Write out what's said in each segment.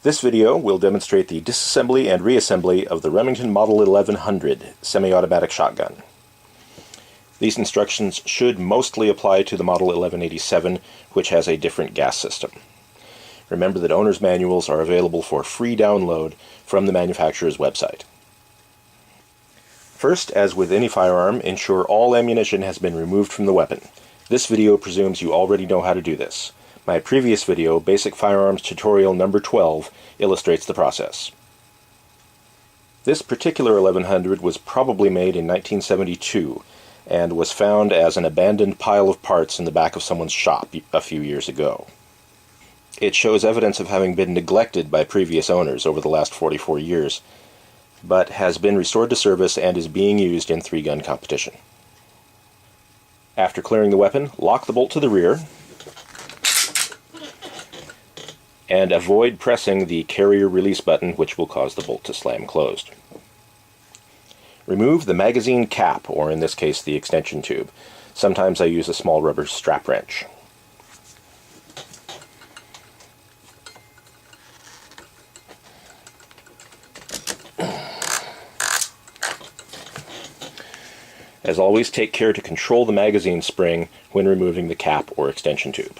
This video will demonstrate the disassembly and reassembly of the Remington Model 1100 semi-automatic shotgun. These instructions should mostly apply to the Model 1187, which has a different gas system. Remember that owner's manuals are available for free download from the manufacturer's website. First, as with any firearm, ensure all ammunition has been removed from the weapon. This video presumes you already know how to do this. My previous video, Basic Firearms Tutorial number 12, illustrates the process. This particular 1100 was probably made in 1972 and was found as an abandoned pile of parts in the back of someone's shop a few years ago. It shows evidence of having been neglected by previous owners over the last 44 years, but has been restored to service and is being used in 3-gun competition. After clearing the weapon, lock the bolt to the rear and avoid pressing the carrier release button, which will cause the bolt to slam closed. Remove the magazine cap, or in this case the extension tube. Sometimes I use a small rubber strap wrench. As always, take care to control the magazine spring when removing the cap or extension tube.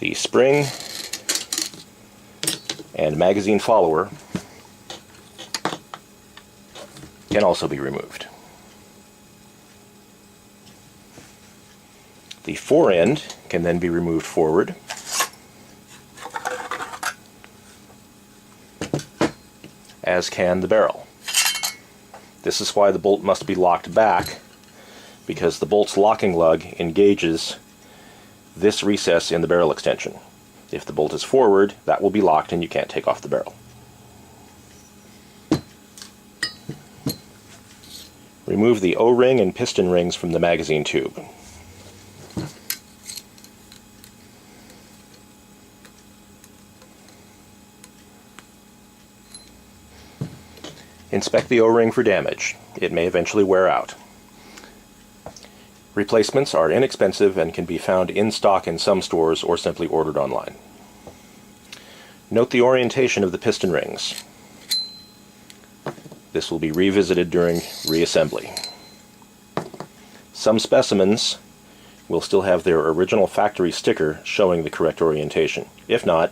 The spring and magazine follower can also be removed. The fore end can then be removed forward, as can the barrel. This is why the bolt must be locked back, because the bolt's locking lug engages this recess in the barrel extension. If the bolt is forward, that will be locked and you can't take off the barrel. Remove the O-ring and piston rings from the magazine tube. Inspect the O-ring for damage. It may eventually wear out. Replacements are inexpensive and can be found in stock in some stores or simply ordered online. Note the orientation of the piston rings. This will be revisited during reassembly. Some specimens will still have their original factory sticker showing the correct orientation. If not,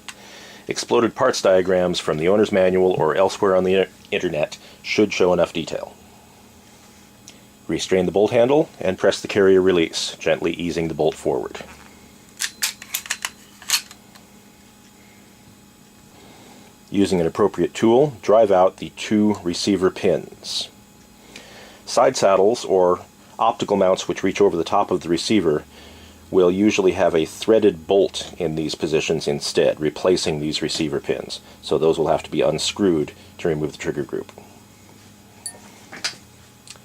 exploded parts diagrams from the owner's manual or elsewhere on the internet should show enough detail. Restrain the bolt handle and press the carrier release, gently easing the bolt forward. Using an appropriate tool, drive out the 2 receiver pins. Side saddles, or optical mounts which reach over the top of the receiver, will usually have a threaded bolt in these positions instead, replacing these receiver pins. So those will have to be unscrewed to remove the trigger group.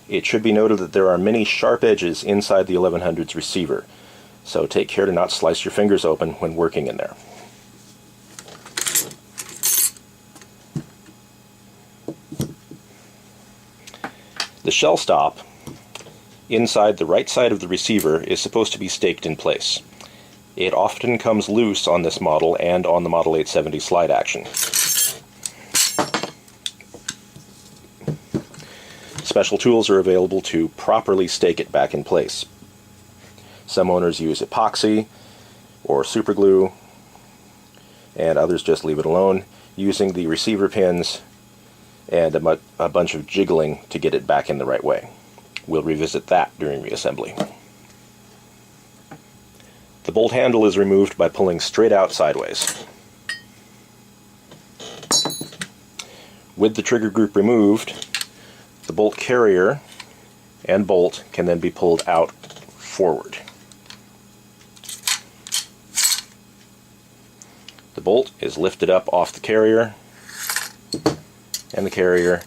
It should be noted that there are many sharp edges inside the 1100's receiver, so take care to not slice your fingers open when working in there. The shell stop inside the right side of the receiver is supposed to be staked in place. It often comes loose on this model and on the Model 870 slide action. Special tools are available to properly stake it back in place. Some owners use epoxy or super glue, and others just leave it alone, using the receiver pins and a bunch of jiggling to get it back in the right way. We'll revisit that during reassembly. The bolt handle is removed by pulling straight out sideways. With the trigger group removed, the bolt carrier and bolt can then be pulled out forward. The bolt is lifted up off the carrier, and the carrier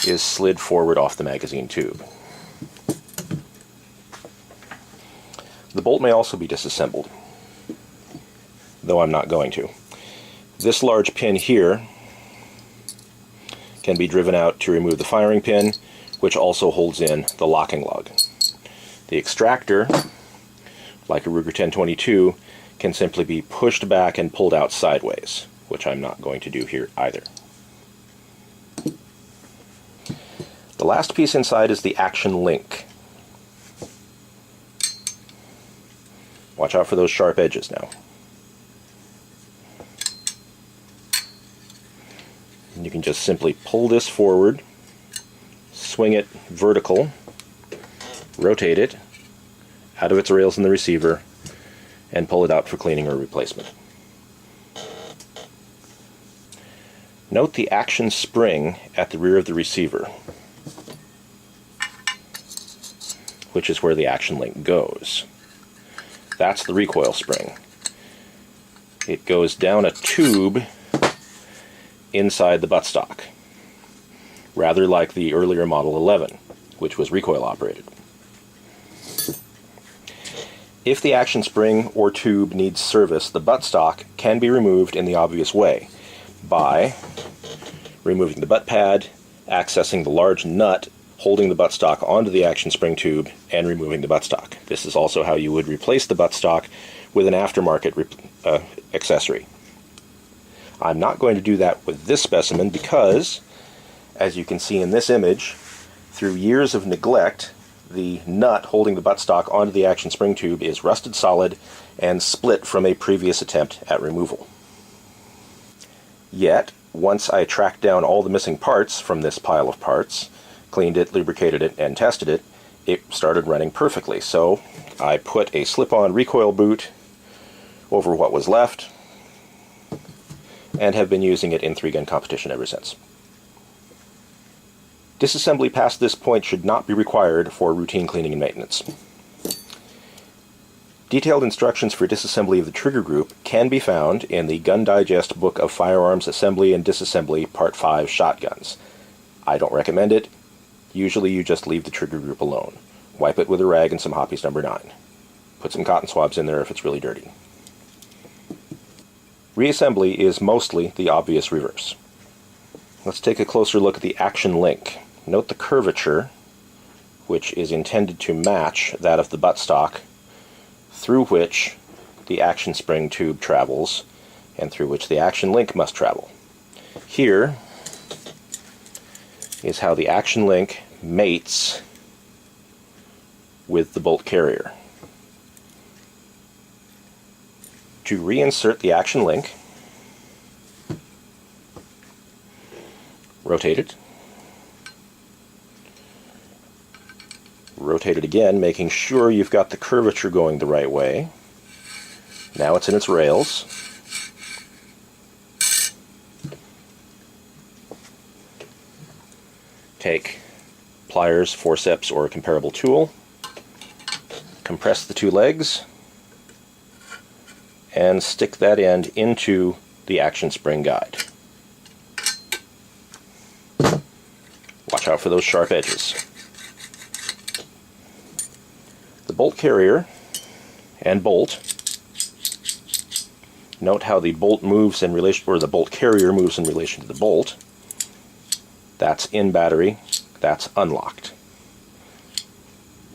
is slid forward off the magazine tube. The bolt may also be disassembled, though I'm not going to. This large pin here can be driven out to remove the firing pin, which also holds in the locking lug. The extractor, like a Ruger 1022, can simply be pushed back and pulled out sideways, which I'm not going to do here either. The last piece inside is the action link. Watch out for those sharp edges now. And you can just simply pull this forward, swing it vertical, rotate it out of its rails in the receiver, and pull it out for cleaning or replacement. Note the action spring at the rear of the receiver, which is where the action link goes. That's the recoil spring. It goes down a tube inside the buttstock, rather like the earlier Model 11, which was recoil operated. If the action spring or tube needs service, the buttstock can be removed in the obvious way by removing the butt pad, accessing the large nut holding the buttstock onto the action spring tube, and removing the buttstock. This is also how you would replace the buttstock with an aftermarket accessory. I'm not going to do that with this specimen because, as you can see in this image, through years of neglect, the nut holding the buttstock onto the action spring tube is rusted solid and split from a previous attempt at removal. Yet, once I tracked down all the missing parts from this pile of parts, cleaned it, lubricated it, and tested it, it started running perfectly. So I put a slip-on recoil boot over what was left and have been using it in 3-gun competition ever since. Disassembly past this point should not be required for routine cleaning and maintenance. Detailed instructions for disassembly of the trigger group can be found in the Gun Digest Book of Firearms Assembly and Disassembly Part 5 Shotguns. I don't recommend it. Usually you just leave the trigger group alone. Wipe it with a rag and some Hoppe's No. 9. Put some cotton swabs in there if it's really dirty. Reassembly is mostly the obvious reverse. Let's take a closer look at the action link. Note the curvature, which is intended to match that of the buttstock, through which the action spring tube travels, and through which the action link must travel. Here is how the action link mates with the bolt carrier. To reinsert the action link, rotate it. Rotate it again, making sure you've got the curvature going the right way. Now it's in its rails. Take pliers, forceps, or a comparable tool, compress the two legs, and stick that end into the action spring guide. Watch out for those sharp edges. The bolt carrier and bolt, note how the bolt moves in relation, or the bolt carrier moves in relation to the bolt. That's in battery, that's unlocked.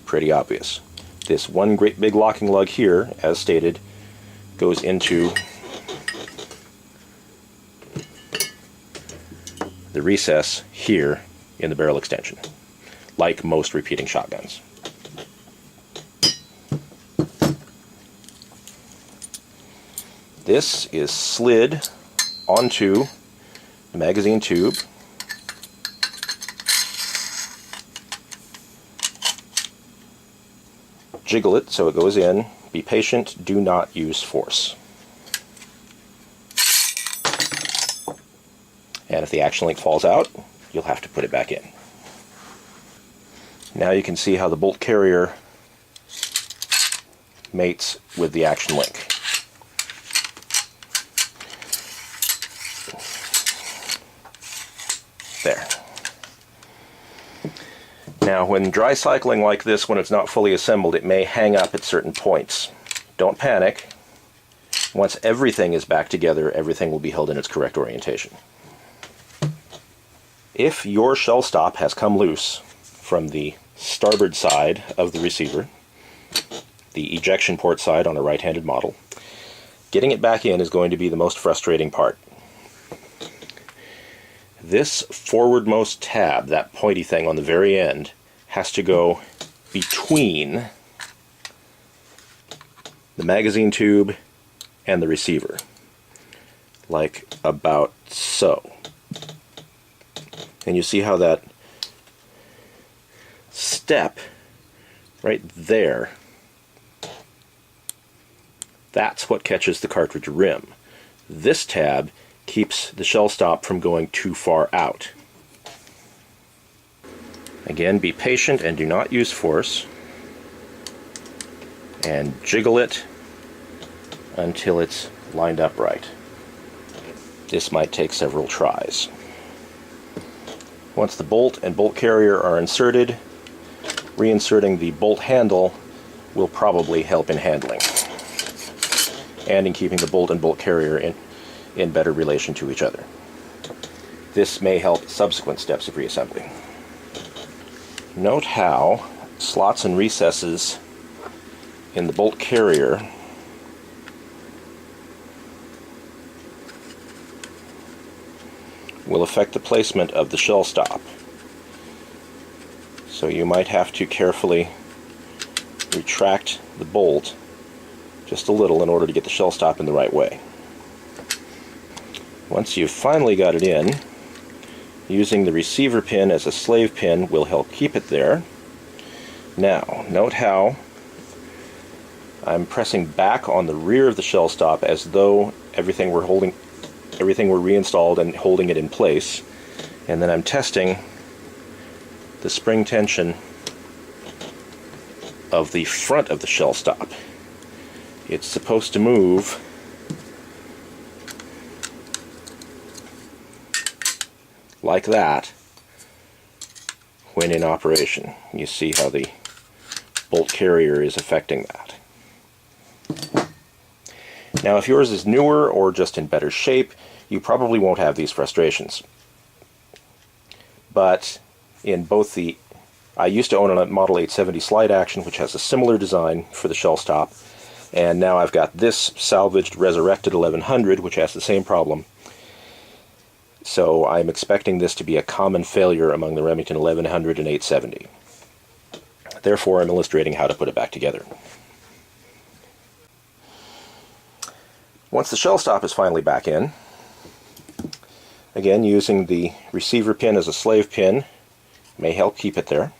Pretty obvious. This one great big locking lug here, as stated, goes into the recess here in the barrel extension, like most repeating shotguns. This is slid onto the magazine tube. Jiggle it so it goes in. Be patient, do not use force. And if the action link falls out, you'll have to put it back in. Now you can see how the bolt carrier mates with the action link. There. Now, when dry cycling like this, when it's not fully assembled, it may hang up at certain points. Don't panic. Once everything is back together, everything will be held in its correct orientation. If your shell stop has come loose from the starboard side of the receiver, the ejection port side on a right-handed model, getting it back in is going to be the most frustrating part. This forwardmost tab, that pointy thing on the very end, has to go between the magazine tube and the receiver, like about so. And you see how that step right there, that's what catches the cartridge rim. This tab keeps the shell stop from going too far out. Again, be patient and do not use force, and jiggle it until it's lined up right. This might take several tries. Once the bolt and bolt carrier are inserted, reinserting the bolt handle will probably help in handling and in keeping the bolt and bolt carrier in better relation to each other. This may help subsequent steps of reassembly. Note how slots and recesses in the bolt carrier will affect the placement of the shell stop. So you might have to carefully retract the bolt just a little in order to get the shell stop in the right way. Once you've finally got it in, using the receiver pin as a slave pin will help keep it there. Now, note how I'm pressing back on the rear of the shell stop as though everything were reinstalled and holding it in place, and then I'm testing the spring tension of the front of the shell stop. It's supposed to move like that when in operation. You see how the bolt carrier is affecting that. Now, if yours is newer or just in better shape, you probably won't have these frustrations. But in both I used to own a Model 870 slide action, which has a similar design for the shell stop, and now I've got this salvaged, resurrected 1100, which has the same problem. So I'm expecting this to be a common failure among the Remington 1100 and 870. Therefore, I'm illustrating how to put it back together. Once the shell stop is finally back in, again, using the receiver pin as a slave pin may help keep it there.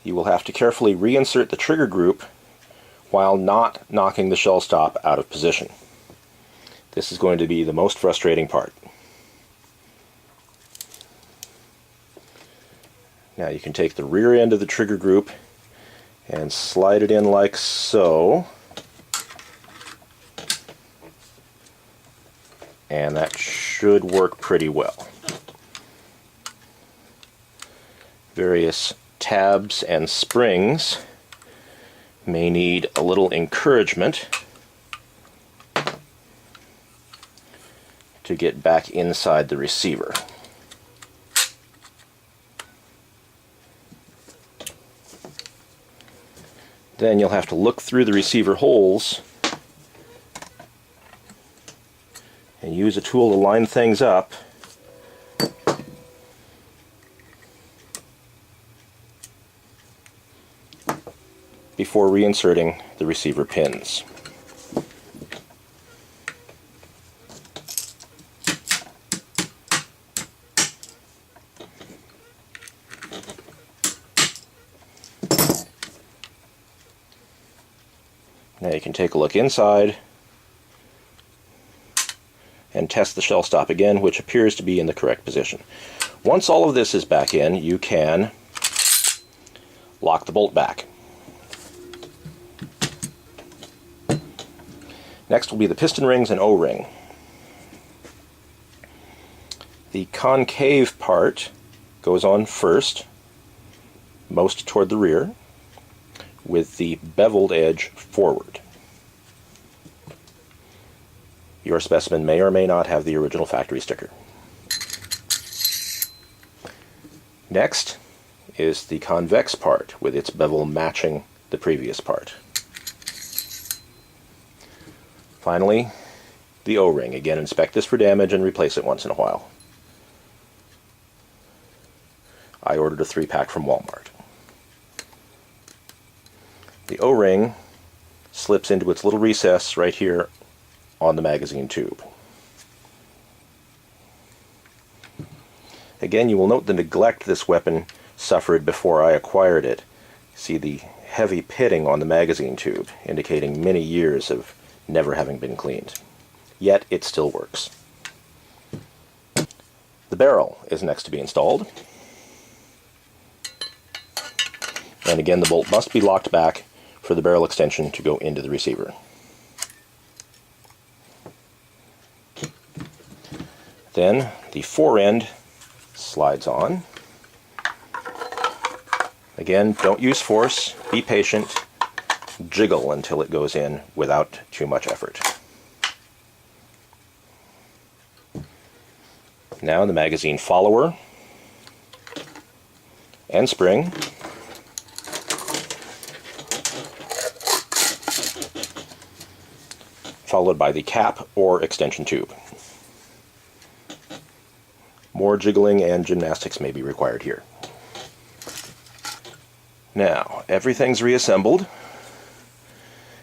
You will have to carefully reinsert the trigger group while not knocking the shell stop out of position. This is going to be the most frustrating part. Now you can take the rear end of the trigger group and slide it in like so, and that should work pretty well. Various tabs and springs may need a little encouragement to get back inside the receiver. Then you'll have to look through the receiver holes and use a tool to line things up before reinserting the receiver pins. Now you can take a look inside and test the shell stop again, which appears to be in the correct position. Once all of this is back in, you can lock the bolt back. Next will be the piston rings and O-ring. The concave part goes on first, most toward the rear, with the beveled edge forward. Your specimen may or may not have the original factory sticker. Next is the convex part with its bevel matching the previous part. Finally, the O-ring. Again, inspect this for damage and replace it once in a while. I ordered a 3-pack from Walmart. The O-ring slips into its little recess right here on the magazine tube. Again, you will note the neglect this weapon suffered before I acquired it. See the heavy pitting on the magazine tube, indicating many years of never having been cleaned. Yet it still works. The barrel is next to be installed. And again, the bolt must be locked back for the barrel extension to go into the receiver. Then the fore end slides on. Again, don't use force, be patient, jiggle until it goes in without too much effort. Now the magazine follower and spring. Followed by the cap or extension tube. More jiggling and gymnastics may be required here. Now, everything's reassembled,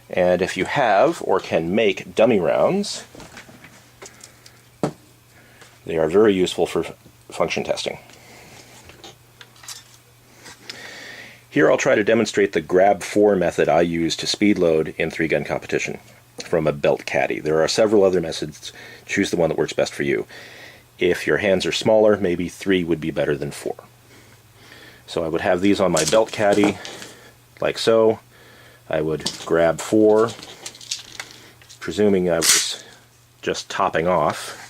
and if you have or can make dummy rounds, they are very useful for function testing. Here I'll try to demonstrate the grab 4 method I use to speed load in 3-gun competition from a belt caddy. There are several other methods. Choose the one that works best for you. If your hands are smaller, maybe 3 would be better than 4. So I would have these on my belt caddy, like so. I would grab 4, presuming I was just topping off.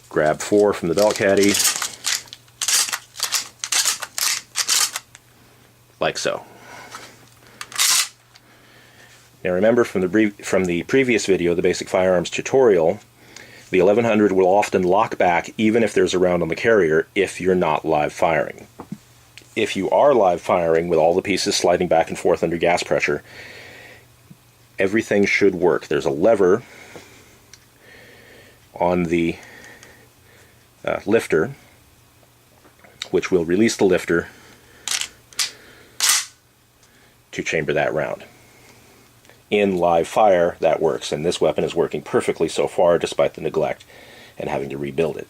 Grab 4 from the belt caddy, like so. Now remember from the previous video, the basic firearms tutorial, the 1100 will often lock back even if there's a round on the carrier if you're not live firing. If you are live firing with all the pieces sliding back and forth under gas pressure, everything should work. There's a lever on the lifter which will release the lifter to chamber that round. In live fire, that works, and this weapon is working perfectly so far despite the neglect and having to rebuild it.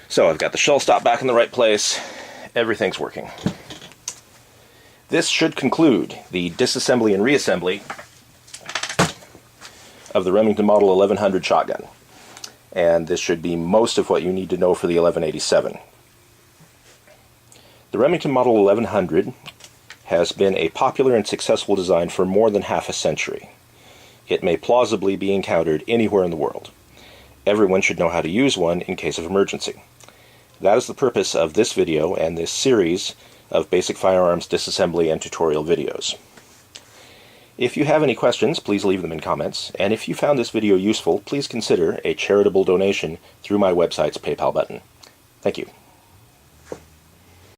So I've got the shell stop back in the right place. Everything's working. This should conclude the disassembly and reassembly of the Remington Model 1100 shotgun. And this should be most of what you need to know for the 1187. The Remington Model 1100 has been a popular and successful design for more than half a century. It may plausibly be encountered anywhere in the world. Everyone should know how to use one in case of emergency. That is the purpose of this video and this series of basic firearms disassembly and tutorial videos. If you have any questions, please leave them in comments, and if you found this video useful, please consider a charitable donation through my website's PayPal button. Thank you.